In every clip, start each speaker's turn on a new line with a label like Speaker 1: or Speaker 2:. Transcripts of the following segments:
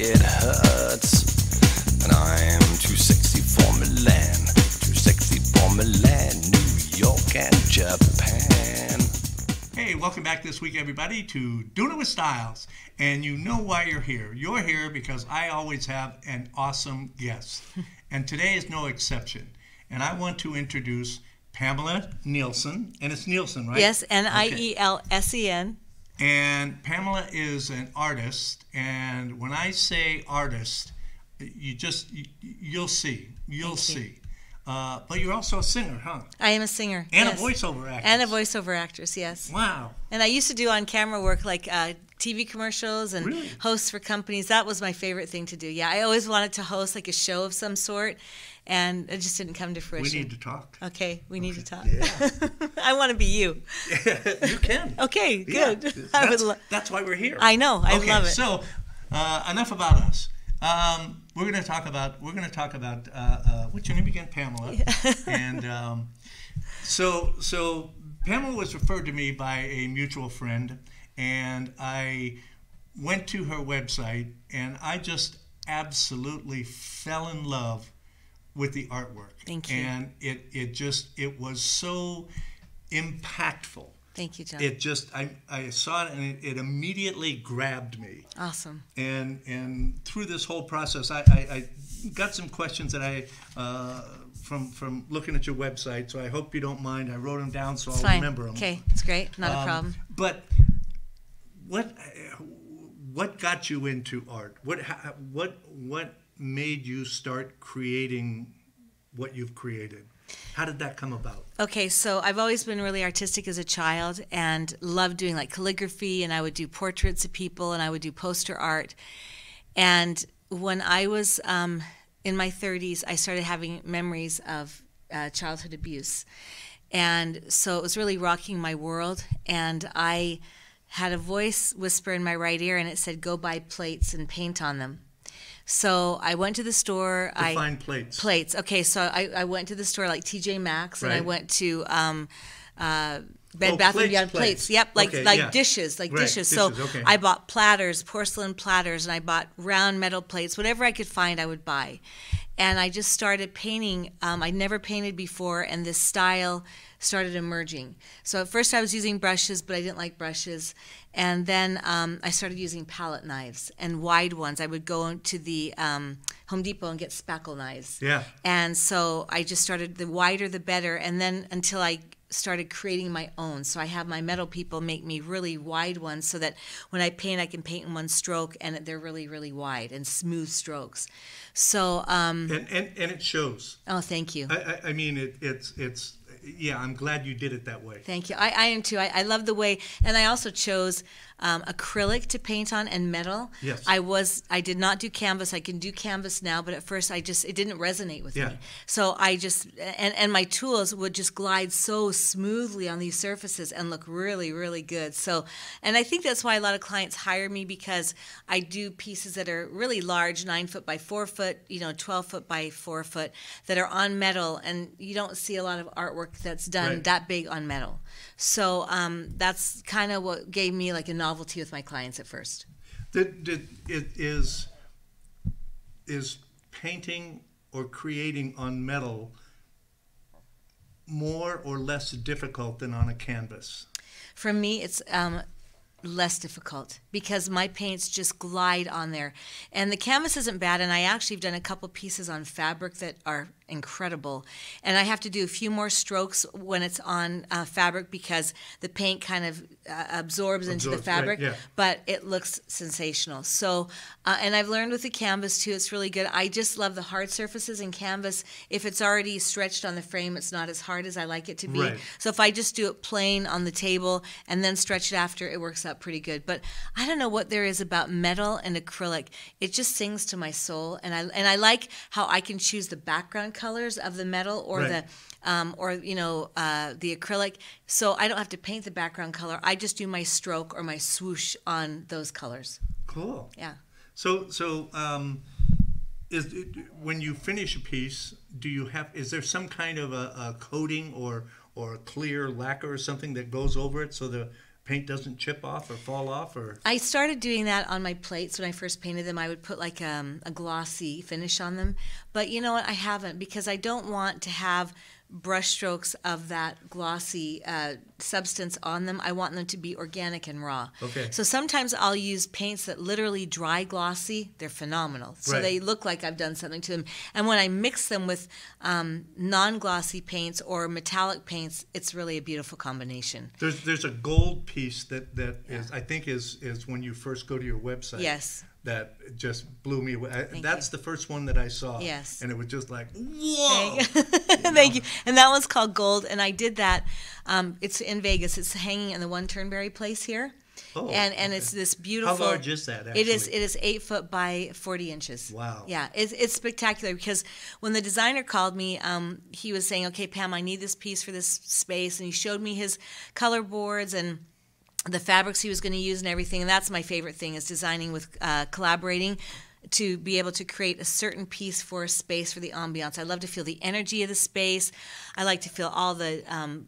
Speaker 1: it hurts. And I'm too sexy for Milan, too sexy for Milan, New York and Japan.
Speaker 2: Hey, welcome back this week, everybody, to Doin' It with Styles. And you know why you're here. You're here because I always have an awesome guest. And today is no exception. And I want to introduce Pamela Nielsen. And it's Nielsen, right?
Speaker 3: Yes, Nielsen.
Speaker 2: And Pamela is an artist. And when I say artist, you'll see. You'll see. But you're also a singer, huh?
Speaker 3: I am a singer.
Speaker 2: And
Speaker 3: yes.
Speaker 2: a voiceover actress.
Speaker 3: And a voiceover actress, yes.
Speaker 2: Wow.
Speaker 3: And I used to do on-camera work like TV commercials and
Speaker 2: Really?
Speaker 3: hosts for companies. That was my favorite thing to do. Yeah, I always wanted to host like a show of some sort, and it just didn't come to fruition.
Speaker 2: We need to talk.
Speaker 3: Okay, we need to talk.
Speaker 2: Yeah.
Speaker 3: I want to be you.
Speaker 2: You can.
Speaker 3: Okay,
Speaker 2: Yeah.
Speaker 3: good. I would
Speaker 2: That's why we're here.
Speaker 3: I know. I love it.
Speaker 2: So, enough about us. We're going to talk about. What's your name again? Pamela. And so Pamela was referred to me by a mutual friend, and I went to her website, and I just absolutely fell in love with the artwork.
Speaker 3: Thank you.
Speaker 2: And it was so impactful.
Speaker 3: Thank you, John.
Speaker 2: I saw it, and it immediately grabbed me.
Speaker 3: Awesome.
Speaker 2: And through this whole process, I got some questions that from looking at your website. So I hope you don't mind. I wrote them down so I'll remember them.
Speaker 3: Okay, it's great. Not a problem.
Speaker 2: But what got you into art? What made you start creating what you've created? How did that come about?
Speaker 3: Okay, so I've always been really artistic as a child and loved doing like calligraphy, and I would do portraits of people, and I would do poster art. And when I was in my 30s, I started having memories of childhood abuse. And so it was really rocking my world, and I had a voice whisper in my right ear, and it said, "Go buy plates and paint on them." So I went to the store.
Speaker 2: Define plates.
Speaker 3: Plates. Okay, so I went to the store like TJ Maxx, and I went to Bed Bath & Beyond plates. Yep, like dishes, like dishes. So
Speaker 2: okay.
Speaker 3: I bought platters, porcelain platters, and I bought round metal plates. Whatever I could find, I would buy. And I just started painting. I'd never painted before, and this style started emerging. So at first I was using brushes, but I didn't like brushes. And then I started using palette knives and wide ones. I would go to the Home Depot and get spackle knives.
Speaker 2: Yeah.
Speaker 3: And so I just started, the wider the better, and then until I started creating my own. So I have my metal people make me really wide ones so that when I paint, I can paint in one stroke, and they're really, really wide and smooth strokes. So
Speaker 2: and it shows.
Speaker 3: Oh, thank you.
Speaker 2: I mean, it's yeah, I'm glad you did it that way.
Speaker 3: Thank you. I am too. I love the way, and I also chose acrylic to paint on and metal.
Speaker 2: Yes.
Speaker 3: I did not do canvas. I can do canvas now, but at first it didn't resonate with me. So I just, and my tools would just glide so smoothly on these surfaces and look really, really good. So, and I think that's why a lot of clients hire me, because I do pieces that are really large, 9 foot by 4 foot, 12 foot by 4 foot, that are on metal, and you don't see a lot of artwork that's done that big on metal. So that's kind of what gave me like a novelty with my clients at first.
Speaker 2: Is painting or creating on metal more or less difficult than on a canvas?
Speaker 3: For me, it's less difficult because my paints just glide on there. And the canvas isn't bad, and I actually have done a couple pieces on fabric that are incredible. And I have to do a few more strokes when it's on fabric because the paint kind of absorbs into the fabric, but it looks sensational. So, and I've learned with the canvas too, it's really good. I just love the hard surfaces in canvas. If it's already stretched on the frame, it's not as hard as I like it to be. So if I just do it plain on the table and then stretch it after, it works out pretty good. But I don't know what there is about metal and acrylic. It just sings to my soul, and I like how I can choose the background colors of the metal or the acrylic, so I don't have to paint the background color. I just do my stroke or my swoosh on those colors.
Speaker 2: Cool.
Speaker 3: Yeah.
Speaker 2: So when you finish a piece, is there some kind of a coating or a clear lacquer or something that goes over it so the paint doesn't chip off or fall off? Or
Speaker 3: I started doing that on my plates when I first painted them. I would put like a glossy finish on them. But you know what? I haven't, because I don't want to have brush strokes of that glossy substance on them. I want them to be organic and raw.
Speaker 2: Okay.
Speaker 3: So sometimes I'll use paints that literally dry glossy. They're phenomenal. So
Speaker 2: Right.
Speaker 3: they look like I've done something to them. And when I mix them with non-glossy paints or metallic paints, it's really a beautiful combination.
Speaker 2: there's a gold piece that is, I think is when you first go to your website.
Speaker 3: Yes.
Speaker 2: That just blew me away. That's
Speaker 3: you.
Speaker 2: the first one that I saw.
Speaker 3: Yes.
Speaker 2: And it was just like, whoa.
Speaker 3: Thank you. And that one's called Gold, and I did that. It's in Vegas. It's hanging in the One Turnberry place here.
Speaker 2: Oh,
Speaker 3: and
Speaker 2: okay.
Speaker 3: it's this beautiful.
Speaker 2: How large is that, actually?
Speaker 3: It is 8 foot by 40 inches.
Speaker 2: Wow.
Speaker 3: Yeah, it's spectacular, because when the designer called me, he was saying, okay, Pam, I need this piece for this space, and he showed me his color boards and the fabrics he was going to use and everything. And that's my favorite thing, is designing with collaborating, to be able to create a certain piece for a space for the ambiance. I love to feel the energy of the space. I like to feel all the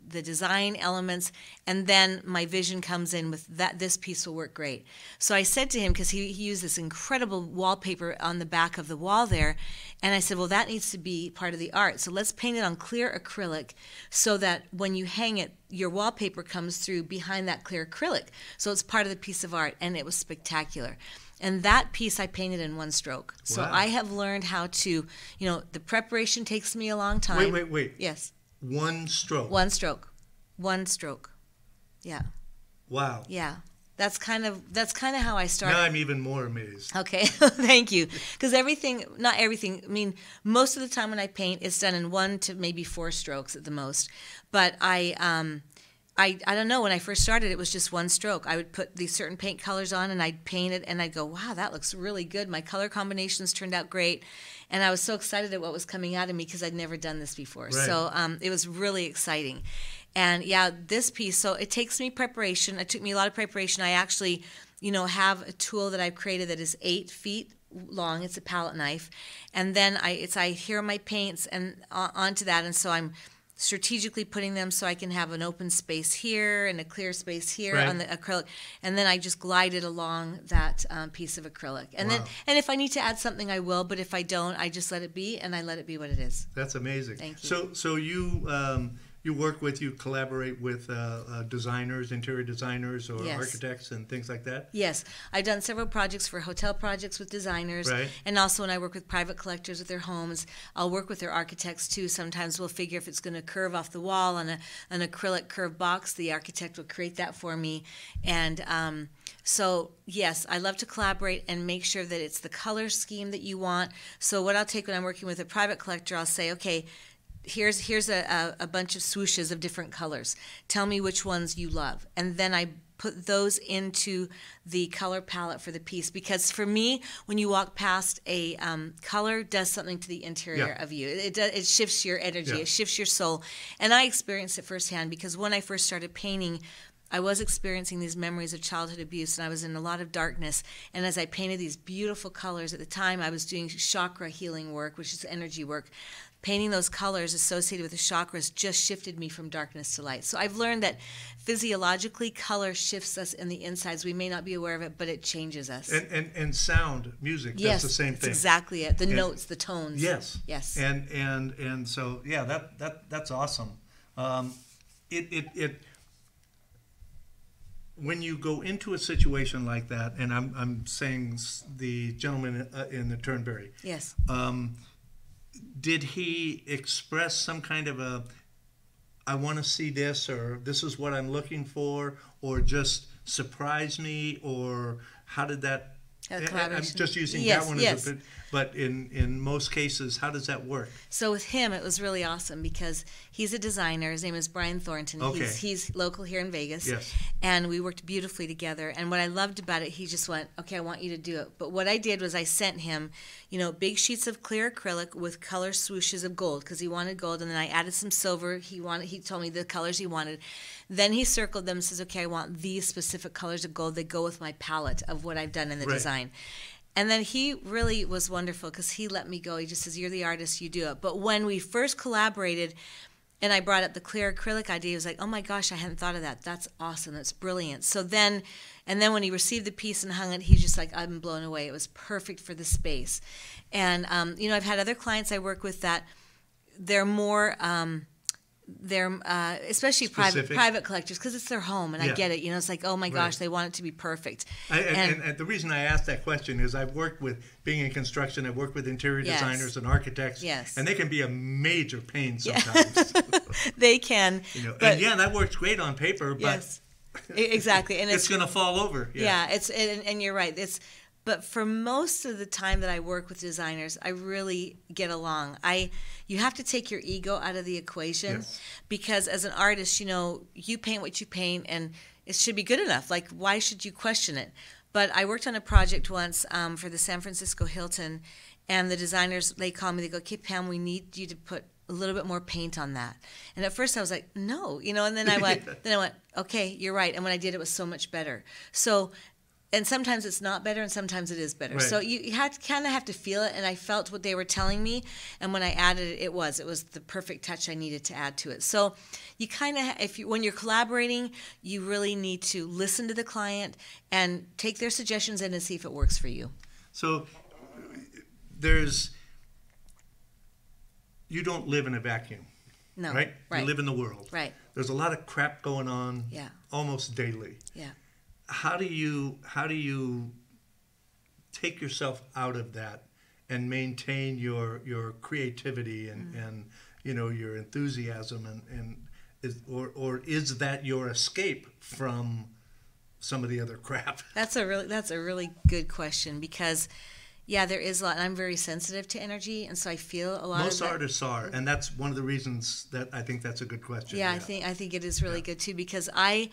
Speaker 3: design elements, and then my vision comes in with that. This piece will work great. So I said to him, because he used this incredible wallpaper on the back of the wall there, and I said, well, that needs to be part of the art. So let's paint it on clear acrylic, so that when you hang it, your wallpaper comes through behind that clear acrylic. So it's part of the piece of art, and it was spectacular. And that piece I painted in one stroke. So
Speaker 2: Wow.
Speaker 3: I have learned how to, the preparation takes me a long time.
Speaker 2: Wait.
Speaker 3: Yes.
Speaker 2: One stroke.
Speaker 3: One stroke. One stroke. Yeah.
Speaker 2: Wow.
Speaker 3: Yeah. That's kind of how I started.
Speaker 2: Now I'm even more amazed.
Speaker 3: Okay, thank you. Because not everything, I mean, most of the time when I paint, it's done in 1 to maybe 4 strokes at the most. But I don't know, when I first started, it was just one stroke. I would put these certain paint colors on, and I'd paint it, and I'd go, wow, that looks really good. My color combinations turned out great. And I was so excited at what was coming out of me, because I'd never done this before.
Speaker 2: Right.
Speaker 3: So it was really exciting. And yeah, this piece, so it takes me preparation. It took me a lot of preparation. I actually, have a tool that I've created that is 8 feet long. It's a palette knife. And then I hear my paints and onto that. And so I'm strategically putting them so I can have an open space here and a clear space here
Speaker 2: Right.
Speaker 3: on the acrylic, and then I just glide it along that piece of acrylic. And
Speaker 2: Wow.
Speaker 3: then if I need to add something, I will. But if I don't, I just let it be, and I let it be what it is.
Speaker 2: That's amazing.
Speaker 3: Thank you.
Speaker 2: So you collaborate with designers, interior designers, or
Speaker 3: Yes.
Speaker 2: architects and things like that?
Speaker 3: Yes, I've done several projects for hotel projects with designers,
Speaker 2: Right.
Speaker 3: and also when I work with private collectors with their homes, I'll work with their architects too. Sometimes we'll figure if it's going to curve off the wall on an acrylic curved box, the architect will create that for me. And so yes, I love to collaborate and make sure that it's the color scheme that you want. So what I'll take when I'm working with a private collector, I'll say, okay, here's a bunch of swooshes of different colors. Tell me which ones you love. And then I put those into the color palette for the piece. Because for me, when you walk past a color, does something to the interior
Speaker 2: Yeah.
Speaker 3: of you. It shifts your energy.
Speaker 2: Yeah.
Speaker 3: It shifts your soul. And I experienced it firsthand, because when I first started painting, I was experiencing these memories of childhood abuse, and I was in a lot of darkness. And as I painted these beautiful colors, at the time I was doing chakra healing work, which is energy work. Painting those colors associated with the chakras just shifted me from darkness to light. So I've learned that physiologically, color shifts us in the insides. We may not be aware of it, but it changes us.
Speaker 2: And sound, music,
Speaker 3: Yes,
Speaker 2: does the same
Speaker 3: that's
Speaker 2: thing.
Speaker 3: exactly it. The notes, the tones.
Speaker 2: Yes.
Speaker 3: Yes.
Speaker 2: And so that's awesome. When you go into a situation like that, and I'm saying the gentleman in the Turnberry.
Speaker 3: Yes.
Speaker 2: Did he express some kind of I want to see this, or this is what I'm looking for, or just surprise me, or how did that? I'm just using that one as a bit, but in most cases, how does that work?
Speaker 3: So with him, it was really awesome, because he's a designer. His name is Brian Thornton.
Speaker 2: Okay.
Speaker 3: He's local here in Vegas.
Speaker 2: Yes.
Speaker 3: And we worked beautifully together. And what I loved about it, he just went, okay, I want you to do it. But what I did was I sent him, big sheets of clear acrylic with color swooshes of gold, because he wanted gold. And then I added some silver. He told me the colors he wanted. Then he circled them and says, okay, I want these specific colors of gold that go with my palette of what I've done in the
Speaker 2: Right.
Speaker 3: design. And then he really was wonderful, because he let me go. He just says, you're the artist, you do it. But when we first collaborated, and I brought up the clear acrylic idea. He was like, oh my gosh, I hadn't thought of that. That's awesome. That's brilliant. So then, and then when he received the piece and hung it, he's just like, I'm blown away. It was perfect for the space. And, you know, I've had other clients I work with that they're more, especially private collectors, because it's their home, and I get it. You know, it's like, oh my gosh, they want it to be perfect.
Speaker 2: And the reason I asked that question is I've worked with, being in construction, I've worked with interior designers and architects, and they can be a major pain sometimes.
Speaker 3: They can.
Speaker 2: You know, and that works great on paper, but
Speaker 3: exactly, and
Speaker 2: it's going to fall over.
Speaker 3: And you're right. But for most of the time that I work with designers, I really get along. You have to take your ego out of the equation, because as an artist, you know, you paint what you paint, and it should be good enough. Like, why should you question it? But I worked on a project once for the San Francisco Hilton, and the designers, they called me, they go, okay, Pam, we need you to put a little bit more paint on that. And at first I was like, no, you know, and then I went, okay, you're right. And when I did, it was so much better. So, and sometimes it's not better, and sometimes it is better. Right. So you kind of have to feel it, and I felt what they were telling me, and when I added it, it was the perfect touch I needed to add to it. So you kind of, when you're collaborating, you really need to listen to the client and take their suggestions in and see if it works for you.
Speaker 2: So you don't live in a vacuum.
Speaker 3: No.
Speaker 2: Right? You live in the world.
Speaker 3: Right.
Speaker 2: There's a lot of crap going on almost daily.
Speaker 3: Yeah.
Speaker 2: How do you take yourself out of that and maintain your creativity and you know, your enthusiasm and is that your escape from some of the other crap? That's a
Speaker 3: really good question, because there is a lot, and I'm very sensitive to energy, and so I feel a lot.
Speaker 2: Most artists are, and that's one of the reasons that I think that's a good question.
Speaker 3: I think it is really good too, because I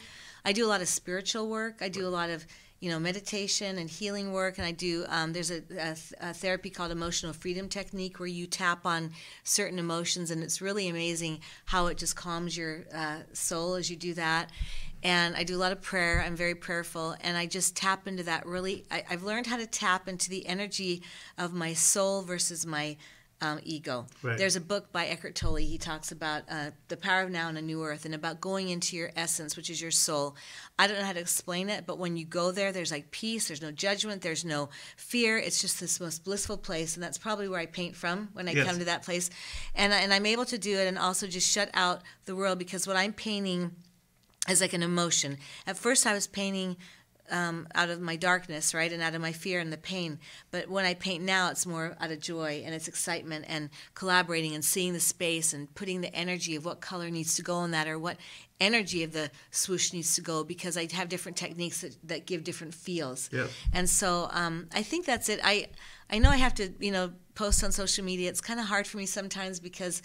Speaker 3: do a lot of spiritual work. I do a lot of, you know, meditation and healing work, and I do. There's a therapy called emotional freedom technique, where you tap on certain emotions, and it's really amazing how it just calms your soul as you do that. And I do a lot of prayer. I'm very prayerful, and I just tap into that. Really, I've learned how to tap into the energy of my soul versus my ego. Right. There's a book by Eckhart Tolle. He talks about the power of now and a new earth, and about going into your essence, which is your soul. I don't know how to explain it, but when you go there, there's like peace. There's no judgment. There's no fear. It's just this most blissful place, and that's probably where I paint from when I come to that place. And I'm able to do it and also just shut out the world, because what I'm painting is like an emotion. At first I was painting out of my darkness, right, and out of my fear and the pain. But when I paint now, it's more out of joy, and it's excitement and collaborating and seeing the space and putting the energy of what color needs to go in that, or what energy of the swoosh needs to go, because I have different techniques that give different feels. Yep. And so I think that's it. I know I have to, you know, post on social media. It's kind of hard for me sometimes, because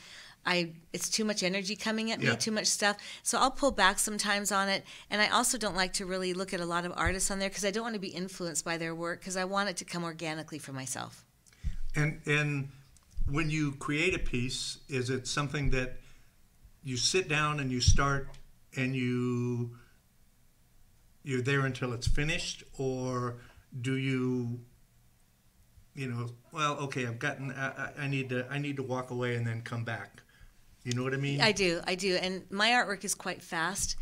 Speaker 3: it's too much energy coming at me, too much stuff. So I'll pull back sometimes on it. And I also don't like to really look at a lot of artists on there, because I don't want to be influenced by their work, because I want it to come organically for myself.
Speaker 2: And when you create a piece, is it something that you sit down and you start and you're there until it's finished, or do you know, well, okay, I need to walk away and then come back? You know what I mean? I do. And my artwork is quite fast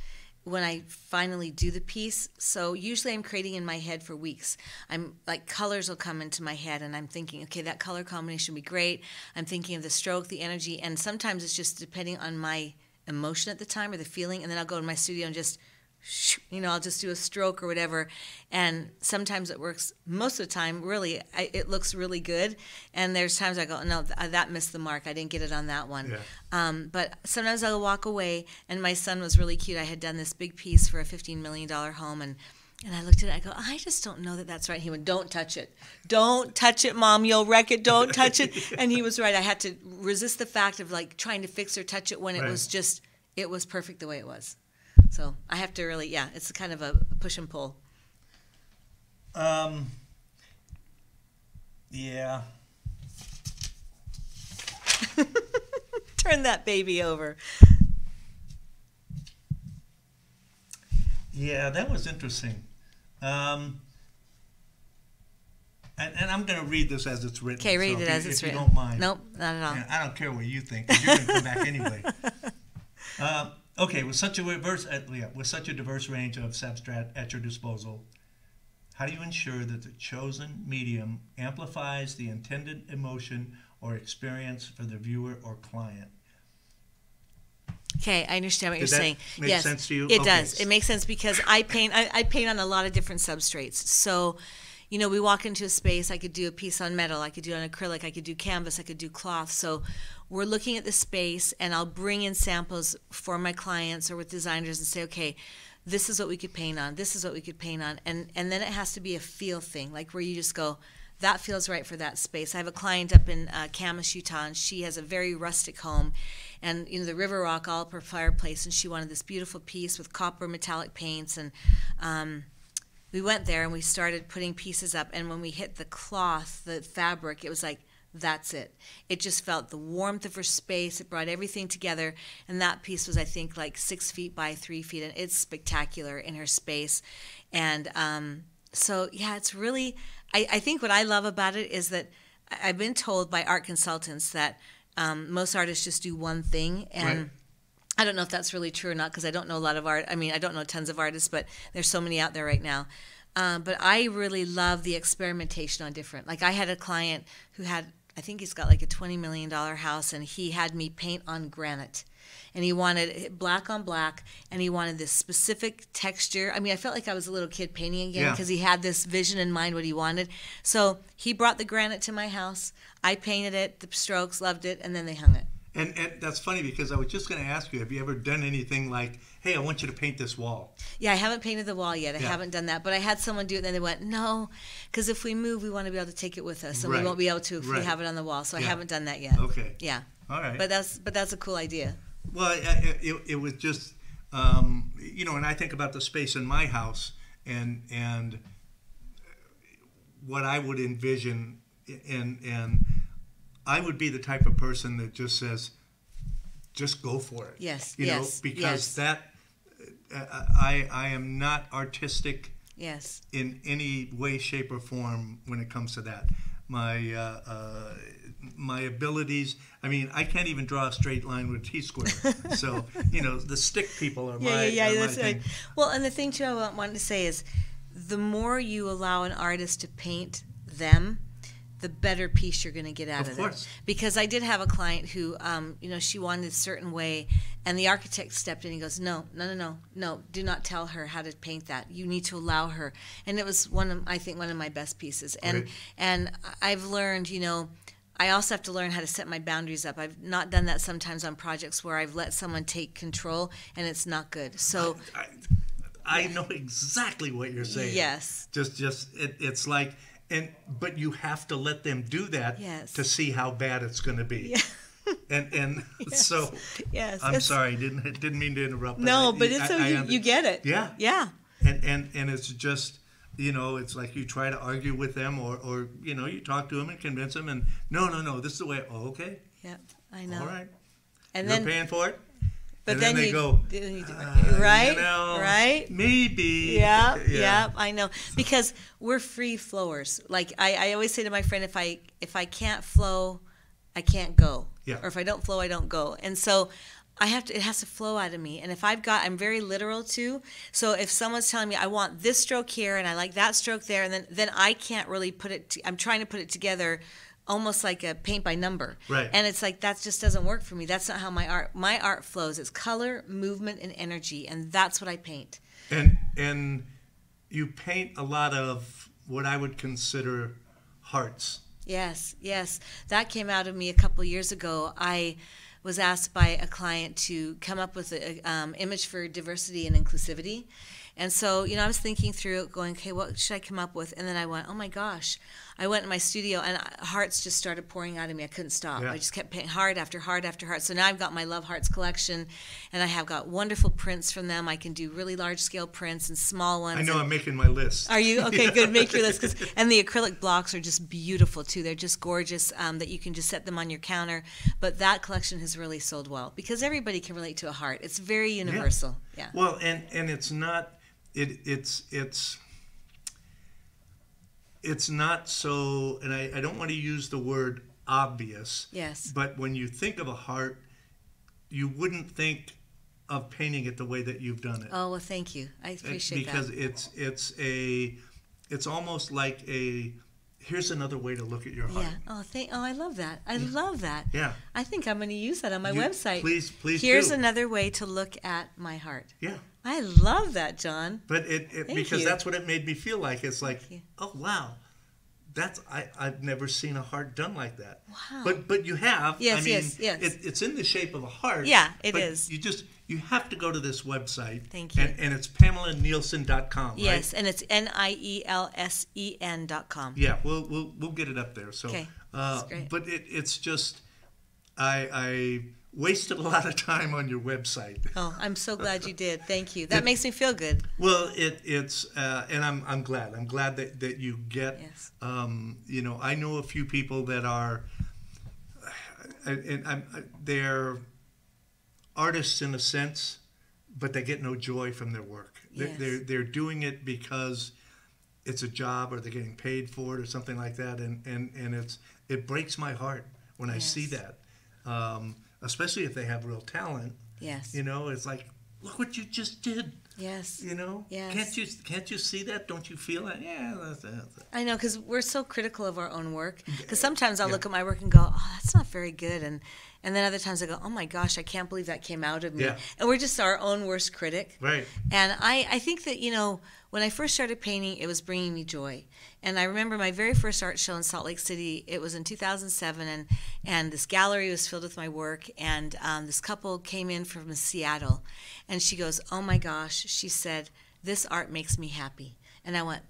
Speaker 2: when I finally do the piece. So usually I'm creating in my head for weeks. I'm like, colors will come into my head, and I'm thinking, okay, that color combination would be great. I'm thinking of the stroke, the energy, and sometimes it's just depending on my emotion at the time or the feeling, and then I'll go to my studio and just, you know, I'll just do a stroke or whatever, and sometimes it works. Most of the time, really, it looks really good, and there's times I go, no, that missed the mark. I didn't get it on that one. Yeah. But sometimes I'll walk away, and my son was really cute. I had done this big piece for a $15 million home, and I looked at it, I go, I just don't know that that's right. He went, don't touch it. Don't touch it, Mom. You'll wreck it. Don't touch it. And he was right. I had to resist the fact of like trying to fix or touch it when it was just, it was perfect the way it was. So I have to really, it's kind of a push and pull. Yeah.
Speaker 3: Turn that baby over.
Speaker 2: Yeah, that was interesting. And I'm going to read this as it's written.
Speaker 3: Okay, read it as it's written.
Speaker 2: If you don't mind.
Speaker 3: Nope, not at all.
Speaker 2: I don't care what you think, 'cause you're going to come back anyway. Okay, with such a diverse range of substrate at your disposal, how do you ensure that the chosen medium amplifies the intended emotion or experience for the viewer or client?
Speaker 3: Okay, I understand what you're saying.
Speaker 2: Make
Speaker 3: yes,
Speaker 2: sense to you?
Speaker 3: It
Speaker 2: Okay.
Speaker 3: does. It makes sense because I paint on a lot of different substrates. So, you know, we walk into a space, I could do a piece on metal, I could do on acrylic, I could do canvas, I could do cloth. So we're looking at the space, and I'll bring in samples for my clients or with designers and say, okay, this is what we could paint on, this is what we could paint on. And then it has to be a feel thing, like where you just go, that feels right for that space. I have a client up in Camas, Utah, and she has a very rustic home, and you know the river rock all up her fireplace, and she wanted this beautiful piece with copper metallic paints, and we went there and we started putting pieces up, and when we hit the cloth, the fabric, it was like, that's it. It just felt the warmth of her space. It brought everything together, and that piece was, I think, like 6 feet by 3 feet, and it's spectacular in her space. And so, yeah, it's really, I think what I love about it is that I've been told by art consultants that most artists just do one thing, and
Speaker 2: Right.
Speaker 3: I don't know if that's really true or not, because I don't know a lot of art. I mean, I don't know tons of artists, but there's so many out there right now. But I really love the experimentation on different. Like I had a client who had, I think he's got like a $20 million house, and he had me paint on granite. And he wanted black on black, and he wanted this specific texture. I mean, I felt like I was a little kid painting again,
Speaker 2: Yeah.
Speaker 3: because he had this vision in mind, what he wanted. So he brought the granite to my house. I painted it, the strokes, loved it, and then they hung it.
Speaker 2: And that's funny because I was just going to ask you, have you ever done anything like, hey, I want you to paint this wall?
Speaker 3: Yeah, I haven't painted the wall yet. I
Speaker 2: Yeah.
Speaker 3: haven't done that. But I had someone do it, and then they went, no, because if we move, we want to be able to take it with us, and
Speaker 2: Right.
Speaker 3: we won't be able to if we
Speaker 2: Right.
Speaker 3: have it on the wall. So I
Speaker 2: Yeah.
Speaker 3: haven't done that yet.
Speaker 2: Okay.
Speaker 3: Yeah.
Speaker 2: All right.
Speaker 3: But that's a cool idea.
Speaker 2: Well, it was just, you know, and I think about the space in my house and what I would envision, and I would be the type of person that just says, just go for it.
Speaker 3: Yes,
Speaker 2: You
Speaker 3: yes,
Speaker 2: know, because
Speaker 3: yes.
Speaker 2: that, I am not artistic
Speaker 3: Yes.
Speaker 2: in any way, shape, or form when it comes to that. My abilities, I mean, I can't even draw a straight line with a T-square. So, you know, the stick people are my
Speaker 3: That's
Speaker 2: thing.
Speaker 3: right. Well, and the thing too I wanted to say is, the more you allow an artist to paint them, the better piece you're going to get out of it.
Speaker 2: Of course.
Speaker 3: Because I did have a client who, you know, she wanted a certain way, and the architect stepped in and goes, no, do not tell her how to paint that. You need to allow her. And it was I think one of my best pieces. And
Speaker 2: Great.
Speaker 3: and I've learned, you know, I also have to learn how to set my boundaries up. I've not done that sometimes on projects where I've let someone take control, and it's not good. So
Speaker 2: I know exactly what you're saying.
Speaker 3: yes.
Speaker 2: It's like, but you have to let them do that
Speaker 3: Yes.
Speaker 2: to see how bad it's going to be.
Speaker 3: Yeah.
Speaker 2: And so,
Speaker 3: Yes.
Speaker 2: I'm sorry, didn't mean to interrupt.
Speaker 3: No, but it's you get it.
Speaker 2: Yeah.
Speaker 3: Yeah.
Speaker 2: And it's just, you know, it's like you try to argue with them, or you know, you talk to them and convince them, and no, this is the way. Oh, okay,
Speaker 3: Yeah. I know.
Speaker 2: all right,
Speaker 3: And
Speaker 2: you're
Speaker 3: then
Speaker 2: paying for it.
Speaker 3: but
Speaker 2: And
Speaker 3: then
Speaker 2: they
Speaker 3: you
Speaker 2: go,
Speaker 3: you do it. Right?
Speaker 2: you know,
Speaker 3: Right?
Speaker 2: maybe.
Speaker 3: Yeah, I know. Because we're free flowers. Like I always say to my friend, if I can't flow, I can't go.
Speaker 2: Yeah.
Speaker 3: Or if I don't flow, I don't go. And so it has to flow out of me. And if I'm very literal too. So if someone's telling me I want this stroke here and I like that stroke there, and then I can't really put it, I'm trying to put it together almost like a paint by number.
Speaker 2: Right.
Speaker 3: And it's like, that just doesn't work for me. That's not how my art flows. It's color, movement, and energy. And that's what I paint.
Speaker 2: And you paint a lot of what I would consider hearts.
Speaker 3: Yes. That came out of me a couple years ago. I was asked by a client to come up with an image for diversity and inclusivity. And so, you know, I was thinking through it, going, okay, what should I come up with? And then I went, oh my gosh. I went in my studio, and hearts just started pouring out of me. I couldn't stop.
Speaker 2: Yeah.
Speaker 3: I just kept painting heart after heart after heart. So now I've got my Love Hearts collection, and I have got wonderful prints from them. I can do really large-scale prints and small ones.
Speaker 2: I know
Speaker 3: and
Speaker 2: I'm making my list.
Speaker 3: Are you? Okay, good. Make your list. And the acrylic blocks are just beautiful, too. They're just gorgeous, that you can just set them on your counter. But that collection has really sold well because everybody can relate to a heart. It's very universal. Yeah.
Speaker 2: Well, and it's not, it's not so, and I don't want to use the word obvious.
Speaker 3: Yes.
Speaker 2: But when you think of a heart, you wouldn't think of painting it the way that you've done it.
Speaker 3: Oh, well, thank you. I appreciate
Speaker 2: because
Speaker 3: that.
Speaker 2: it's almost like here's another way to look at your heart.
Speaker 3: Yeah. I love that. I love that.
Speaker 2: Yeah.
Speaker 3: I think I'm going to use that on my website.
Speaker 2: Please
Speaker 3: Here's
Speaker 2: do.
Speaker 3: another way to look at my heart.
Speaker 2: Yeah.
Speaker 3: I love that, John.
Speaker 2: But because
Speaker 3: you.
Speaker 2: that's what it made me feel like. It's like, oh wow, I've never seen a heart done like that.
Speaker 3: Wow.
Speaker 2: But you have.
Speaker 3: Yes,
Speaker 2: I mean,
Speaker 3: yes.
Speaker 2: It's in the shape of a heart.
Speaker 3: Yeah, it
Speaker 2: but
Speaker 3: is.
Speaker 2: You have to go to this website.
Speaker 3: Thank you.
Speaker 2: And it's PamelaNielsen.com.
Speaker 3: Yes,
Speaker 2: right?
Speaker 3: and it's NIELSEN.com.
Speaker 2: Yeah, we'll get it up there. So,
Speaker 3: okay, that's great.
Speaker 2: But it's just I wasted a lot of time on your website.
Speaker 3: Oh, I'm so glad you did. Thank you. That makes me feel good.
Speaker 2: Well, it's and I'm glad. I'm glad that you get.
Speaker 3: Yes.
Speaker 2: You know, I know a few people that are, they're artists in a sense, but they get no joy from their work.
Speaker 3: Yes.
Speaker 2: They're doing it because it's a job or they're getting paid for it or something like that, and it breaks my heart when I see that. Especially if they have real talent.
Speaker 3: Yes.
Speaker 2: You know, it's like, look what you just did.
Speaker 3: Yes.
Speaker 2: You know?
Speaker 3: Yes.
Speaker 2: Can't you see that? Don't you feel that? Yeah, that's it.
Speaker 3: I know, because we're so critical of our own work. Because sometimes I'll look at my work and go, oh, that's not very good. And then other times I go, oh my gosh, I can't believe that came out of me.
Speaker 2: Yeah.
Speaker 3: And we're just our own worst critic.
Speaker 2: Right.
Speaker 3: And I think that, you know, when I first started painting, it was bringing me joy. And I remember my very first art show in Salt Lake City. It was in 2007, and this gallery was filled with my work. And this couple came in from Seattle, and she goes, "Oh my gosh," she said, "this art makes me happy." And I went,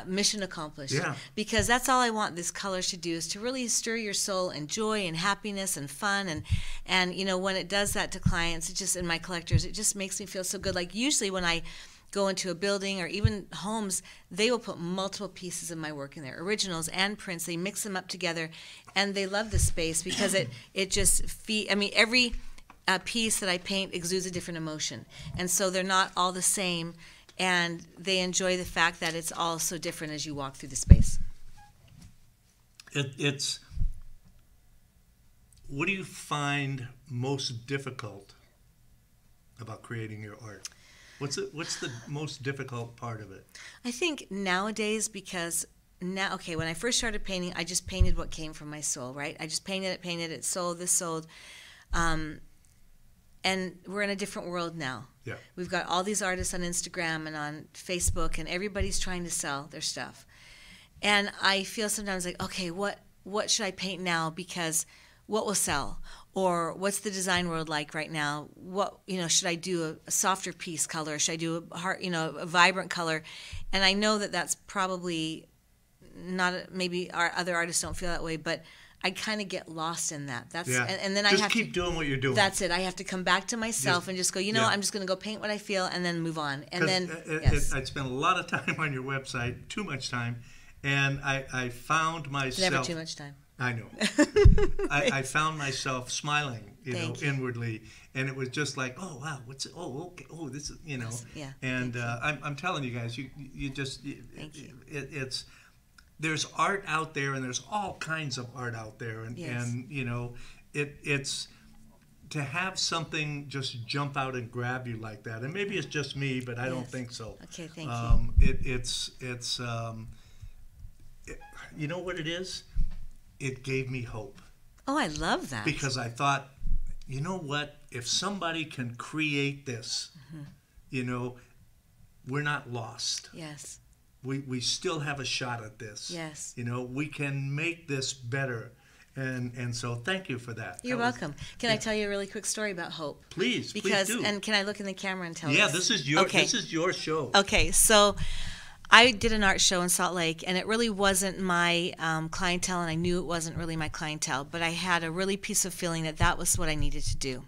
Speaker 3: mission accomplished.
Speaker 2: Yeah.
Speaker 3: Because that's all I want this color to do, is to really stir your soul and joy and happiness and fun. And you know, when it does that to clients, it just, and my collectors, it just makes me feel so good. Like usually when I go into a building or even homes, they will put multiple pieces of my work in there, originals and prints. They mix them up together, and they love the space because it just I mean, every piece that I paint exudes a different emotion, and so they're not all the same, and they enjoy the fact that it's all so different as you walk through the space.
Speaker 2: It's what do you find most difficult about creating your art? What's the most difficult part of it?
Speaker 3: I think nowadays, because now, okay, when I first started painting, I just painted what came from my soul, right? I just painted it, sold, this sold. And we're in a different world now.
Speaker 2: Yeah.
Speaker 3: We've got all these artists on Instagram and on Facebook, and everybody's trying to sell their stuff. And I feel sometimes like, okay, what should I paint now? Because what will sell? Or what's the design world like right now? What, you know, should I do a softer piece color? Should I do a vibrant color? And I know that that's probably not, maybe our other artists don't feel that way, but I kind of get lost in that. That's and then
Speaker 2: just
Speaker 3: I have
Speaker 2: keep doing what you're doing.
Speaker 3: That's it. I have to come back to myself and just go, you know, I'm just going to go paint what I feel and then move on. And then
Speaker 2: I spent a lot of time on your website, too much time, and I found myself.
Speaker 3: Never too much time.
Speaker 2: I know. I found myself smiling, you know, inwardly, and it was just like, oh wow, what's it? Oh okay, oh this is, you know,
Speaker 3: yeah.
Speaker 2: And I'm telling you guys, you just
Speaker 3: Thank you.
Speaker 2: It's there's art out there, and there's all kinds of art out there, and you know, it's to have something just jump out and grab you like that, and maybe it's just me, but I don't think so.
Speaker 3: Okay, thank you.
Speaker 2: It's you know what it is? It gave me hope.
Speaker 3: Oh, I love that.
Speaker 2: Because I thought, you know what? If somebody can create this, you know, we're not lost.
Speaker 3: Yes.
Speaker 2: We still have a shot at this.
Speaker 3: Yes.
Speaker 2: You know, we can make this better. And so thank you for that.
Speaker 3: You're welcome. Can I tell you a really quick story about hope?
Speaker 2: Please,
Speaker 3: because,
Speaker 2: please do.
Speaker 3: And can I look in the camera and tell
Speaker 2: Yeah,
Speaker 3: us?
Speaker 2: this is your show.
Speaker 3: Okay, so I did an art show in Salt Lake, and it really wasn't my clientele, and I knew it wasn't really my clientele, but I had a really peaceful feeling that that was what I needed to do.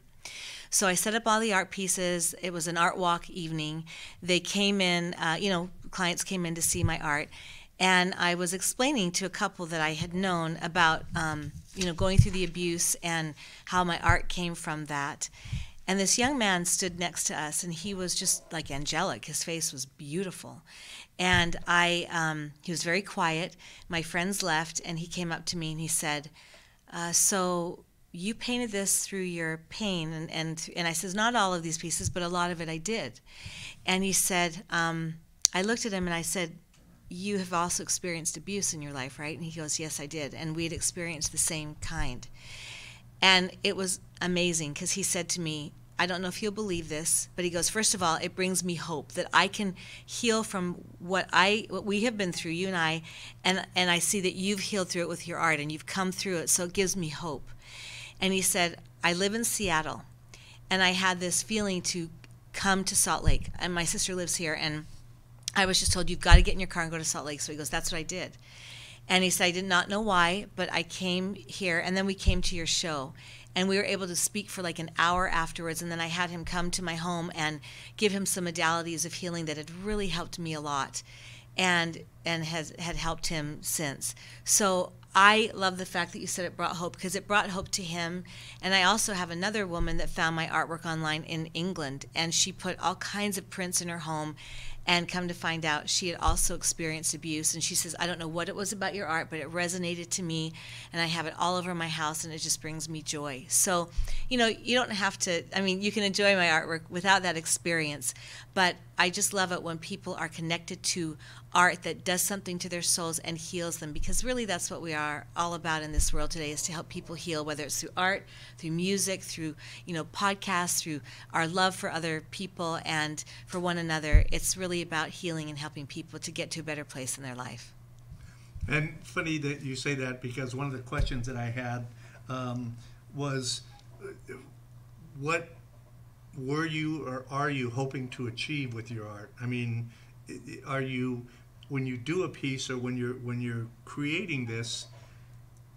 Speaker 3: So I set up all the art pieces. It was an art walk evening. They came in, you know, clients came in to see my art, and I was explaining to a couple that I had known about, you know, going through the abuse and how my art came from that. And this young man stood next to us, and he was just like angelic. His face was beautiful. And he was very quiet. My friends left, and he came up to me and he said, so you painted this through your pain. And I says, not all of these pieces, but a lot of it I did. And he said, I looked at him and I said, you have also experienced abuse in your life, right? And he goes, yes, I did. And we had experienced the same kind. And it was amazing because he said to me, I don't know if you'll believe this, but he goes, first of all, it brings me hope that I can heal from what we have been through, you and I see that you've healed through it with your art and you've come through it, so it gives me hope. And he said, I live in Seattle, and I had this feeling to come to Salt Lake, and my sister lives here, and I was just told, you've got to get in your car and go to Salt Lake. So he goes, that's what I did. And he said, I did not know why, but I came here, and then we came to your show. And we were able to speak for like an hour afterwards, and then I had him come to my home and give him some modalities of healing that had really helped me a lot and had helped him since. So I love the fact that you said it brought hope, because it brought hope to him. And I also have another woman that found my artwork online in England, and she put all kinds of prints in her home, and come to find out she had also experienced abuse. And she says, I don't know what it was about your art, but it resonated to me, and I have it all over my house, and it just brings me joy. So, you know, you don't have to, I mean, you can enjoy my artwork without that experience, but I just love it when people are connected to art that does something to their souls and heals them, because really that's what we are all about in this world today, is to help people heal, whether it's through art, through music, through, you know, podcasts, through our love for other people and for one another. It's really about healing and helping people to get to a better place in their life.
Speaker 2: And funny that you say that, because one of the questions that I had was, what were you or are you hoping to achieve with your art? I mean, are you, when you do a piece or when you're creating this,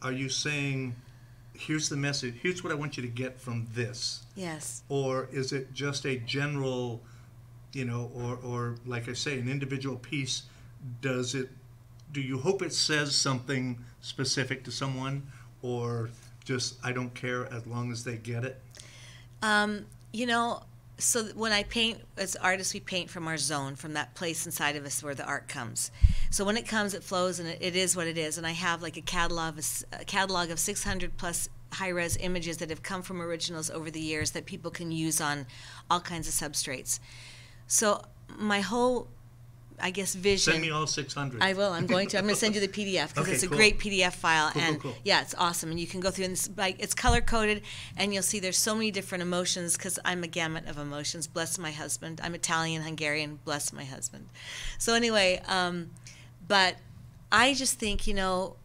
Speaker 2: are you saying, here's the message, here's what I want you to get from this?
Speaker 3: Yes.
Speaker 2: Or is it just a general, you know, or like I say, an individual piece? Do you hope it says something specific to someone, or just, I don't care as long as they get it?
Speaker 3: You know, so when I paint, as artists, we paint from our zone, from that place inside of us where the art comes. So when it comes, it flows, and it is what it is. And I have like a catalog of 600 plus high-res images that have come from originals over the years that people can use on all kinds of substrates. So my whole, I guess, vision.
Speaker 2: Send me all 600.
Speaker 3: I will. I'm going to send you the PDF, because
Speaker 2: Okay,
Speaker 3: it's a
Speaker 2: cool.
Speaker 3: great PDF file,
Speaker 2: Cool.
Speaker 3: yeah, it's awesome. And you can go through, and it's color coded, and you'll see there's so many different emotions, because I'm a gamut of emotions. Bless my husband. I'm Italian, Hungarian. Bless my husband. So anyway, but I just think, you know,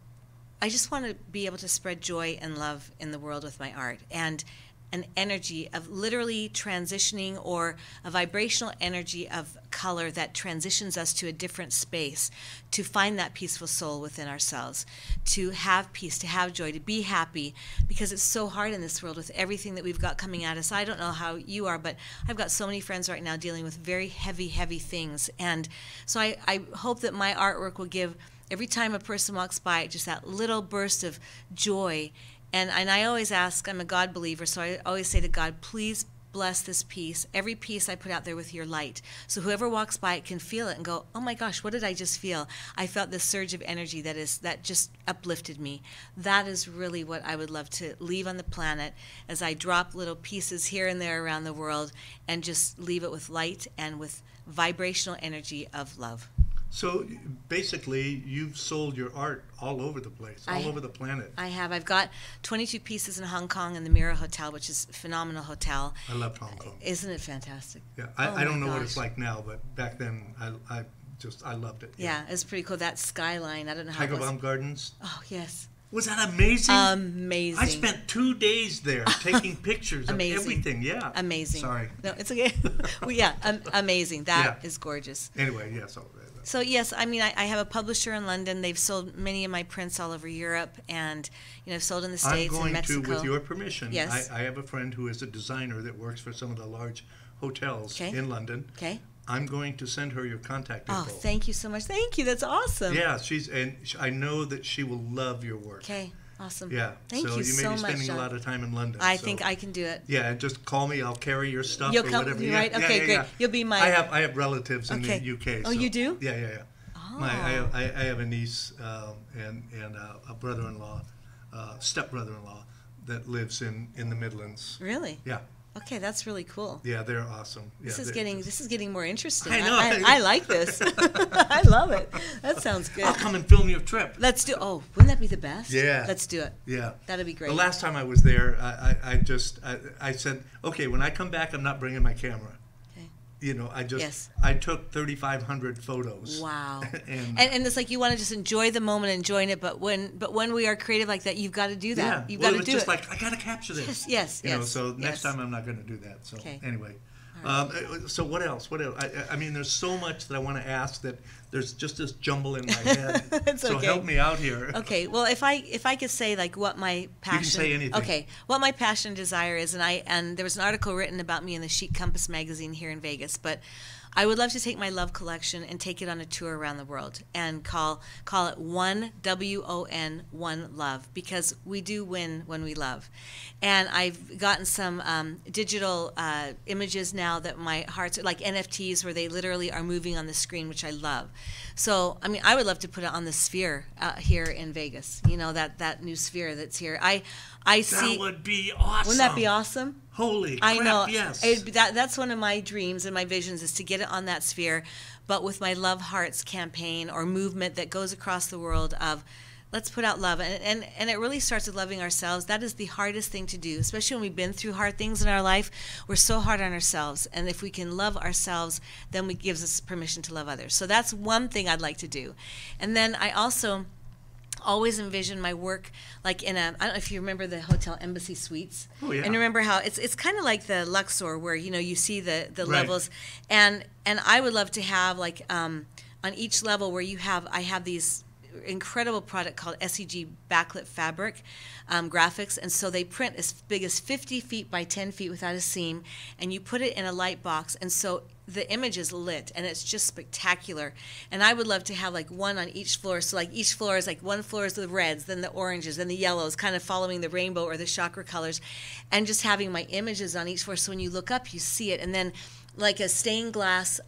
Speaker 3: I just want to be able to spread joy and love in the world with my art, and an energy of literally transitioning, or a vibrational energy of color that transitions us to a different space, to find that peaceful soul within ourselves, to have peace, to have joy, to be happy, because it's so hard in this world with everything that we've got coming at us. I don't know how you are, but I've got so many friends right now dealing with very heavy, heavy things. And so I hope that my artwork will give, every time a person walks by, just that little burst of joy. And I always ask, I'm a God believer, so I always say to God, please bless this piece, every piece I put out there, with your light. So whoever walks by it can feel it and go, oh my gosh, what did I just feel? I felt this surge of energy that just uplifted me. That is really what I would love to leave on the planet, as I drop little pieces here and there around the world, and just leave it with light and with vibrational energy of love.
Speaker 2: So basically, you've sold your art all over the place, all over the planet.
Speaker 3: I have. I've got 22 pieces in Hong Kong in the Mirror Hotel, which is a phenomenal hotel.
Speaker 2: I loved Hong Kong.
Speaker 3: Isn't it fantastic?
Speaker 2: Yeah, I don't know what it's like now, but back then I loved it.
Speaker 3: Yeah, it's pretty cool. That skyline, I don't know how
Speaker 2: Tiger Balm Gardens.
Speaker 3: Oh, yes.
Speaker 2: Was that amazing?
Speaker 3: Amazing.
Speaker 2: I spent 2 days there taking pictures of everything. Yeah.
Speaker 3: Amazing.
Speaker 2: Sorry.
Speaker 3: No, it's okay. Well, yeah, amazing. That is gorgeous.
Speaker 2: Anyway, yeah,
Speaker 3: So yes, I mean, I have a publisher in London. They've sold many of my prints all over Europe, and I've sold in the States and Mexico.
Speaker 2: I'm going to, with your permission,
Speaker 3: yes.
Speaker 2: I have a friend who is a designer that works for some of the large hotels in London.
Speaker 3: Okay.
Speaker 2: I'm going to send her your contact info.
Speaker 3: Oh, thank you so much. Thank you. That's awesome.
Speaker 2: Yeah, I know that she will love your work.
Speaker 3: Okay. Awesome.
Speaker 2: Yeah.
Speaker 3: Thank you
Speaker 2: so you may
Speaker 3: so
Speaker 2: be spending
Speaker 3: much,
Speaker 2: a lot of time in London.
Speaker 3: I think I can do it.
Speaker 2: Yeah, and just call me. I'll carry your stuff
Speaker 3: You'll
Speaker 2: or
Speaker 3: come,
Speaker 2: whatever.
Speaker 3: right? Okay, great.
Speaker 2: Yeah.
Speaker 3: You'll be my.
Speaker 2: I have relatives in the UK.
Speaker 3: Oh, you do?
Speaker 2: Yeah.
Speaker 3: Oh.
Speaker 2: I have a niece and a brother-in-law, step-brother-in-law, that lives in the Midlands.
Speaker 3: Really?
Speaker 2: Yeah.
Speaker 3: Okay, that's really cool.
Speaker 2: Yeah, they're awesome.
Speaker 3: This is getting more interesting.
Speaker 2: I know.
Speaker 3: I like this. I love it. That sounds good.
Speaker 2: I'll come and film your trip.
Speaker 3: Let's do. Oh, wouldn't that be the best?
Speaker 2: Yeah.
Speaker 3: Let's do it.
Speaker 2: Yeah.
Speaker 3: That'd be great.
Speaker 2: The last time I was there, I said, okay, when I come back, I'm not bringing my camera. You know, I took 3,500 photos.
Speaker 3: Wow.
Speaker 2: and
Speaker 3: it's like you want to just enjoy the moment, enjoying it. But when we are creative like that, you've got to do that.
Speaker 2: Yeah.
Speaker 3: You've got to do it.
Speaker 2: It was just like, I got to capture this.
Speaker 3: Yes.
Speaker 2: You know, so next time I'm not going to do that. So anyway. So what else? I mean, there's so much that I want to ask that there's just this jumble in my head.
Speaker 3: It's
Speaker 2: so
Speaker 3: okay.
Speaker 2: help me out here.
Speaker 3: Okay. Well, if I could say like what my passion.
Speaker 2: You can say anything.
Speaker 3: Okay. What my passion and desire is, and there was an article written about me in the Chic Compass magazine here in Vegas, but I would love to take my love collection and take it on a tour around the world and call it One WON One Love, because we do win when we love. And I've gotten some digital images now that my hearts are like NFTs, where they literally are moving on the screen, which I love. So I mean, I would love to put it on the Sphere here in Vegas. You know, that new Sphere that's here. I see.
Speaker 2: That would be awesome.
Speaker 3: Wouldn't that be awesome?
Speaker 2: Holy crap,
Speaker 3: I know.
Speaker 2: Yes.
Speaker 3: That's one of my dreams and my visions, is to get it on that Sphere, but with my Love Hearts campaign or movement that goes across the world of let's put out love. And it really starts with loving ourselves. That is the hardest thing to do, especially when we've been through hard things in our life. We're so hard on ourselves. And if we can love ourselves, then it gives us permission to love others. So that's one thing I'd like to do. And then I also always envision my work like in I don't know if you remember the Hotel Embassy Suites.
Speaker 2: Oh, yeah.
Speaker 3: And remember how it's kind of like the Luxor, where you see the
Speaker 2: Right.
Speaker 3: levels, and I would love to have like on each level where I have these incredible product called SEG backlit fabric graphics, and so they print as big as 50 feet by 10 feet without a seam, and you put it in a light box, and so the image is lit, and it's just spectacular. And I would love to have like one on each floor, so like each floor is like one floor is the reds, then the oranges, then the yellows, kind of following the rainbow or the chakra colors, and just having my images on each floor, so when you look up you see it. And then like a stained glass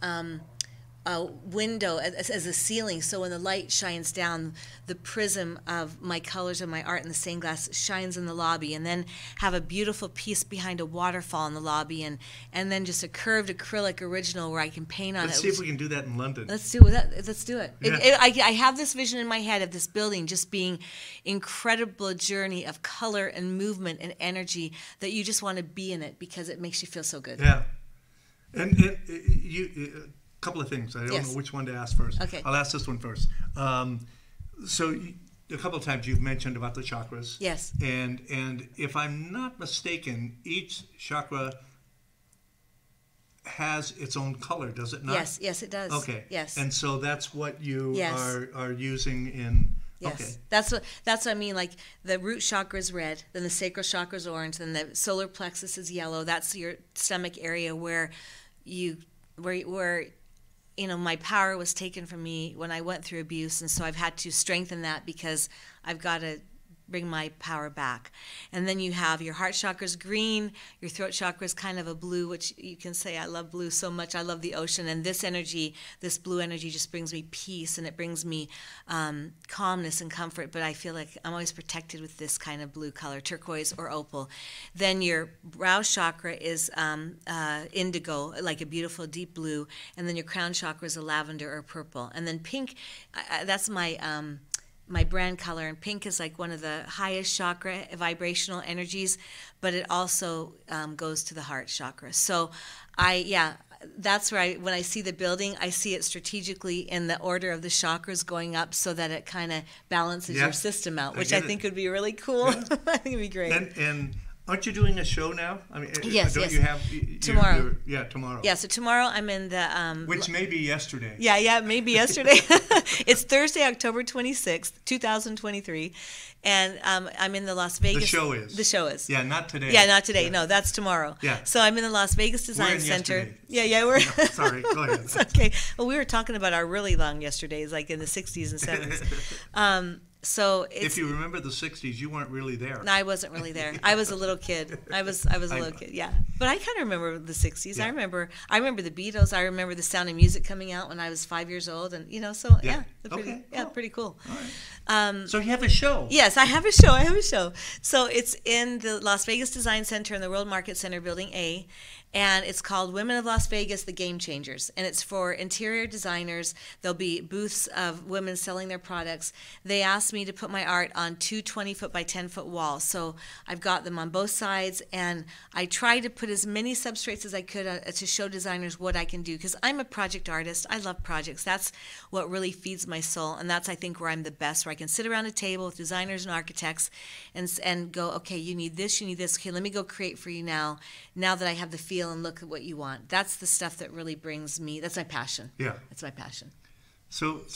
Speaker 3: window as a ceiling, so when the light shines down, the prism of my colors and my art in the stained glass shines in the lobby, and then have a beautiful piece behind a waterfall in the lobby, and then just a curved acrylic original where I can paint on it.
Speaker 2: Let's see if we can do that in London.
Speaker 3: Let's do that. Let's do it.
Speaker 2: Yeah.
Speaker 3: I have this vision in my head of this building just being incredible journey of color and movement and energy that you just want to be in it because it makes you feel so good.
Speaker 2: Yeah. And you couple of things. I don't know which one to ask first.
Speaker 3: Okay.
Speaker 2: I'll ask this one first. So a couple of times you've mentioned about the chakras.
Speaker 3: Yes.
Speaker 2: And if I'm not mistaken, each chakra has its own color, does it not?
Speaker 3: Yes, it does.
Speaker 2: Okay.
Speaker 3: Yes.
Speaker 2: And so that's what you
Speaker 3: Yes.
Speaker 2: are using in.
Speaker 3: Yes,
Speaker 2: Okay.
Speaker 3: that's what I mean. Like the root chakra is red, then the sacral chakra is orange, then the solar plexus is yellow. That's your stomach area where my power was taken from me when I went through abuse, and so I've had to strengthen that because I've got to bring my power back. And then you have your heart chakra is green, your throat chakra is kind of a blue, which you can say I love blue so much. I love the ocean, and this blue energy just brings me peace, and it brings me calmness and comfort, but I feel like I'm always protected with this kind of blue color, turquoise or opal. Then your brow chakra is indigo, like a beautiful deep blue, and then your crown chakra is a lavender or purple. And then pink, that's my brand color, and pink is like one of the highest chakra vibrational energies, but it also goes to the heart chakra. So that's where when I see the building, I see it strategically in the order of the chakras going up so that it kind of balances your system out, which I think would be really cool. Yeah. I think it'd be great.
Speaker 2: And aren't you doing a show now? I mean,
Speaker 3: yes.
Speaker 2: You have
Speaker 3: tomorrow?
Speaker 2: Tomorrow.
Speaker 3: Yeah, so tomorrow I'm in the
Speaker 2: which may be yesterday.
Speaker 3: Yeah, maybe yesterday. It's Thursday, October 26th, 2023, and I'm in the Las Vegas.
Speaker 2: The show is.
Speaker 3: The show is.
Speaker 2: Yeah, not today.
Speaker 3: Yeah, not today. Yeah. No, that's tomorrow.
Speaker 2: Yeah.
Speaker 3: So I'm in the Las Vegas Design Center.
Speaker 2: Yesterday.
Speaker 3: Yeah, we're.
Speaker 2: No, sorry, go ahead.
Speaker 3: It's okay. Well, we were talking about our really long yesterdays, like in the 60s and 70s. So
Speaker 2: if you remember the 60s, you weren't really there.
Speaker 3: No, I wasn't really there. I was a little kid. I was a little kid, yeah. But I kind of remember the 60s.
Speaker 2: Yeah.
Speaker 3: I remember the Beatles. I remember the Sound of Music coming out when I was 5 years old, and so pretty cool.
Speaker 2: All right. So you have a show.
Speaker 3: Yes, I have a show. So it's in the Las Vegas Design Center in the World Market Center, Building A. And it's called Women of Las Vegas, the Game Changers. And it's for interior designers. There'll be booths of women selling their products. They asked me to put my art on 2 20-foot by 10-foot walls. So I've got them on both sides. And I try to put as many substrates as I could to show designers what I can do. Because I'm a project artist. I love projects. That's what really feeds my soul. And that's, I think, where I'm the best, where I can sit around a table with designers and architects and go, okay, you need this, you need this. Okay, let me go create for you now that I have the feel and look at what you want. That's the stuff that really brings me, that's my passion.
Speaker 2: Yeah.
Speaker 3: That's my passion.
Speaker 2: So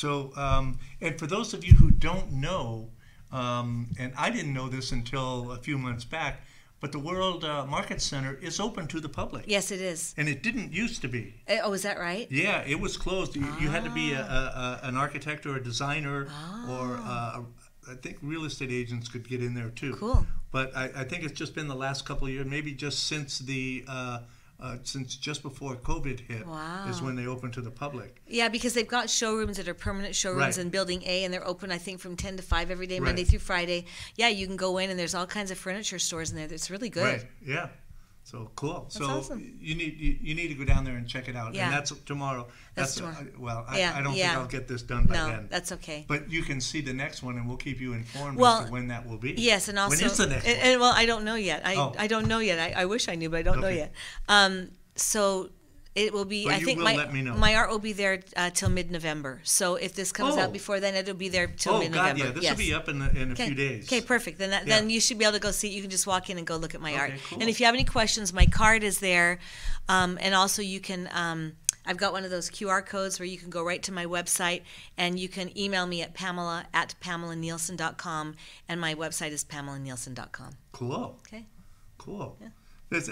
Speaker 2: and for those of you who don't know, and I didn't know this until a few months back, but the World Market Center is open to the public.
Speaker 3: Yes, it is.
Speaker 2: And it didn't used to be.
Speaker 3: Oh, is that right?
Speaker 2: Yeah, it was closed. You had to be an architect or a designer or I think real estate agents could get in there too.
Speaker 3: Cool.
Speaker 2: But I think it's just been the last couple of years, maybe just since since just before COVID hit, is when they opened to the public.
Speaker 3: Yeah, because they've got showrooms that are permanent showrooms
Speaker 2: Right.
Speaker 3: in Building A, and they're open, I think, from 10 to 5 every day,
Speaker 2: Right.
Speaker 3: Monday through Friday. Yeah, you can go in, and there's all kinds of furniture stores in there. It's really good.
Speaker 2: Right. Yeah. So cool.
Speaker 3: That's
Speaker 2: so
Speaker 3: awesome.
Speaker 2: you need to go down there and check it out.
Speaker 3: Yeah.
Speaker 2: And that's tomorrow.
Speaker 3: That's tomorrow.
Speaker 2: I don't think I'll get this done by
Speaker 3: No,
Speaker 2: then.
Speaker 3: that's okay.
Speaker 2: But you can see the next one, and we'll keep you informed
Speaker 3: Well,
Speaker 2: as to when that will be.
Speaker 3: Yes, and also
Speaker 2: when is the next one?
Speaker 3: and, well, I don't know yet. I don't know yet. I wish I knew, but I don't know
Speaker 2: Okay.
Speaker 3: yet. So it will be.
Speaker 2: But
Speaker 3: I
Speaker 2: you
Speaker 3: think
Speaker 2: will let me know.
Speaker 3: my art will be there till mid-November. So if this comes out before then, it'll be there till mid-November.
Speaker 2: God, yeah, this
Speaker 3: yes.
Speaker 2: will be up in a few days.
Speaker 3: Okay, perfect. Then you should be able to go see it. You can just walk in and go look at my art.
Speaker 2: Cool.
Speaker 3: And if you have any questions, my card is there, and also you can. I've got one of those QR codes where you can go right to my website, and you can email me at Pamela@PamelaNielsen.com, and my website is PamelaNielsen.com.
Speaker 2: Cool.
Speaker 3: Okay.
Speaker 2: Cool.
Speaker 3: Yeah.
Speaker 2: This